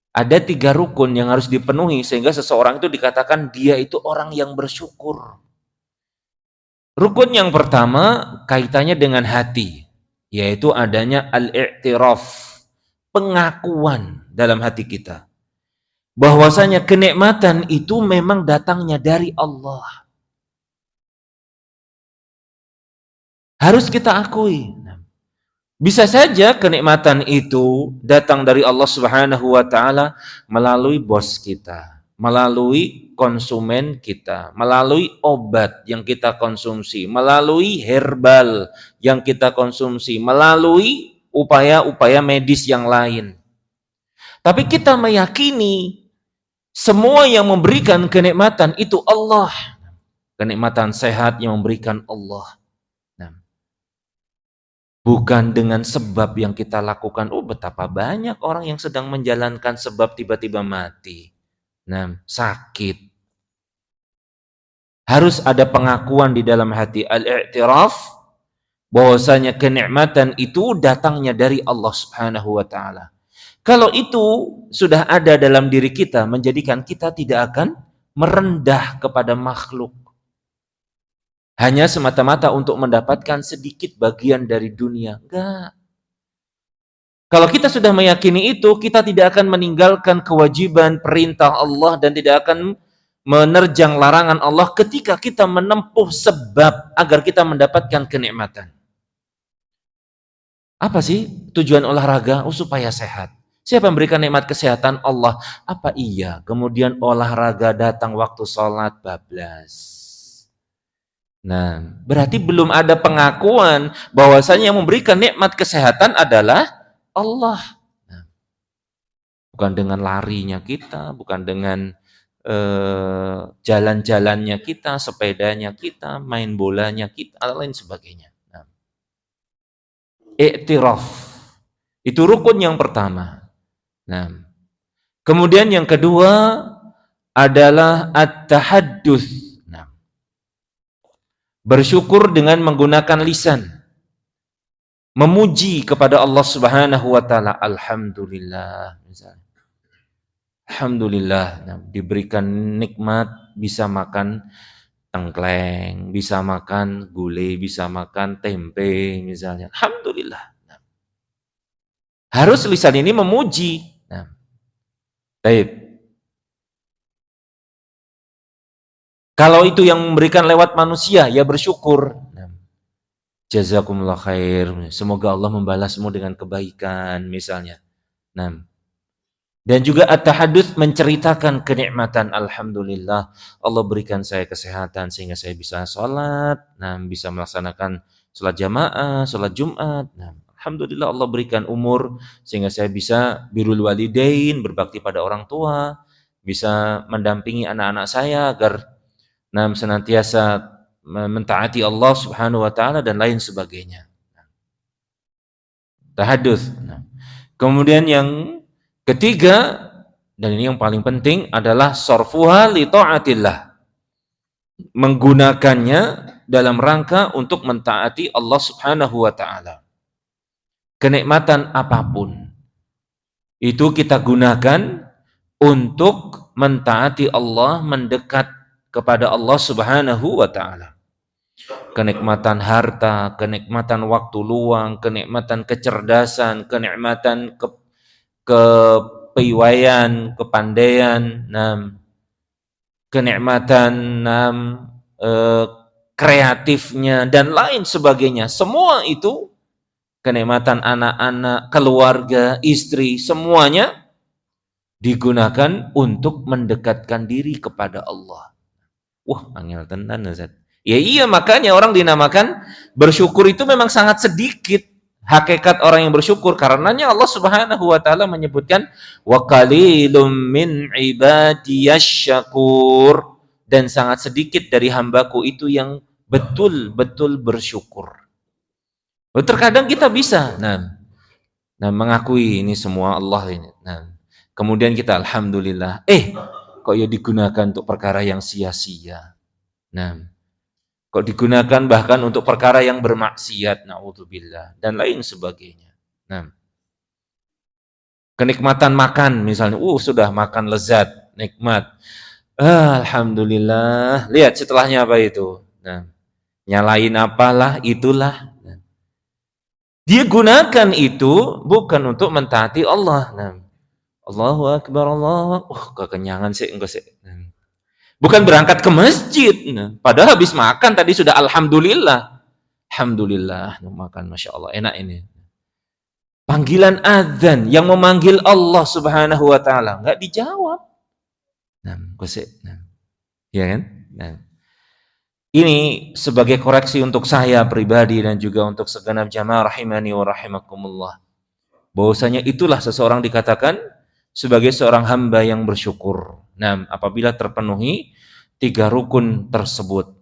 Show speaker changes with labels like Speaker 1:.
Speaker 1: Ada 3 rukun yang harus dipenuhi sehingga seseorang itu dikatakan dia itu orang yang bersyukur. Rukun yang pertama kaitannya dengan hati, yaitu adanya al-i'tiraf, pengakuan dalam hati kita bahwasanya kenikmatan itu memang datangnya dari Allah. Harus kita akui. Bisa saja kenikmatan itu datang dari Allah Subhanahu wa taala melalui bos kita, melalui konsumen kita, melalui obat yang kita konsumsi, melalui herbal yang kita konsumsi, melalui upaya-upaya medis yang lain. Tapi kita meyakini semua yang memberikan kenikmatan itu Allah. Kenikmatan sehat yang memberikan Allah. Bukan dengan sebab yang kita lakukan. Oh, betapa banyak orang yang sedang menjalankan sebab tiba-tiba mati. Sakit. Harus ada pengakuan di dalam hati, al-i'tiraf, bahwasanya kenikmatan itu datangnya dari Allah Subhanahu wa taala. Kalau itu sudah ada dalam diri kita, menjadikan kita tidak akan merendah kepada makhluk. Hanya semata-mata untuk mendapatkan sedikit bagian dari dunia. Enggak. Kalau kita sudah meyakini itu, kita tidak akan meninggalkan kewajiban perintah Allah dan tidak akan menerjang larangan Allah ketika kita menempuh sebab agar kita mendapatkan kenikmatan. Apa sih tujuan olahraga? Oh, supaya sehat. Siapa yang memberikan nikmat kesehatan? Allah. Apa iya? Kemudian olahraga datang waktu sholat bablas. Berarti belum ada pengakuan bahwasanya yang memberikan nikmat kesehatan adalah Allah. Bukan dengan larinya kita, bukan dengan jalan-jalannya kita, sepedanya kita, main bolanya kita, dan lain sebagainya. I'tiraf. Itu rukun yang pertama. Kemudian yang kedua adalah at-tahadduts. Bersyukur dengan menggunakan lisan. Memuji kepada Allah Subhanahu wa taala. Alhamdulillah misalnya. Alhamdulillah diberikan nikmat bisa makan tengkleng, bisa makan gulai, bisa makan tempe misalnya. Alhamdulillah. Harus lisan ini memuji. Baik. Kalau itu yang memberikan lewat manusia, ya bersyukur. Jazakumullah khair. Semoga Allah membalasmu dengan kebaikan, misalnya. Dan juga at-tahadduts menceritakan kenikmatan. Alhamdulillah, Allah berikan saya kesehatan sehingga saya bisa sholat, bisa melaksanakan sholat jamaah, sholat Jumat. Alhamdulillah Allah berikan umur sehingga saya bisa birrul walidain, berbakti pada orang tua, bisa mendampingi anak-anak saya agar senantiasa mentaati Allah Subhanahu wa taala dan lain sebagainya. Tahadduts. Kemudian yang ketiga, dan ini yang paling penting adalah sarfuha li taatillah. Menggunakannya dalam rangka untuk mentaati Allah Subhanahu wa taala. Kenikmatan apapun itu kita gunakan untuk mentaati Allah, mendekat kepada Allah Subhanahu wa taala. Kenikmatan harta, kenikmatan waktu luang, kenikmatan kecerdasan, kenikmatan kepiawaian, kepandaian, kenikmatan kreatifnya dan lain sebagainya. Semua itu kenikmatan anak-anak, keluarga, istri, semuanya digunakan untuk mendekatkan diri kepada Allah. Wah, angel tenan Ustaz. Ya iya, makanya orang dinamakan bersyukur itu memang sangat sedikit hakikat orang yang bersyukur, karenanya Allah Subhanahu wa taala menyebutkan wa qalilum min ibadiyasy syakur, dan sangat sedikit dari hambaku itu yang betul-betul bersyukur. Terkadang kita bisa mengakui ini semua Allah ini. Kemudian kita alhamdulillah, kok ya digunakan untuk perkara yang sia-sia. Kok digunakan bahkan untuk perkara yang bermaksiat, naudzubillah, dan lain sebagainya. kenikmatan makan misalnya, sudah makan lezat, nikmat. Alhamdulillah. Lihat setelahnya apa itu? Nah, nyalain apalah itulah. Nah, dia gunakan itu bukan untuk mentaati Allah. Nah, Allahu Akbar, Allah. Kekenyangan sih enggak sih. Nah, bukan berangkat ke masjid. Nah, padahal habis makan tadi sudah alhamdulillah. Alhamdulillah, makan Masya Allah, enak ini. Panggilan adzan yang memanggil Allah Subhanahu wa taala enggak dijawab. Nah, ya kan? Nah, ini sebagai koreksi untuk saya pribadi dan juga untuk segenap jamaah rahimani wa rahimakumullah. Bahwasanya itulah seseorang dikatakan sebagai seorang hamba yang bersyukur. Nah, apabila terpenuhi 3 rukun tersebut.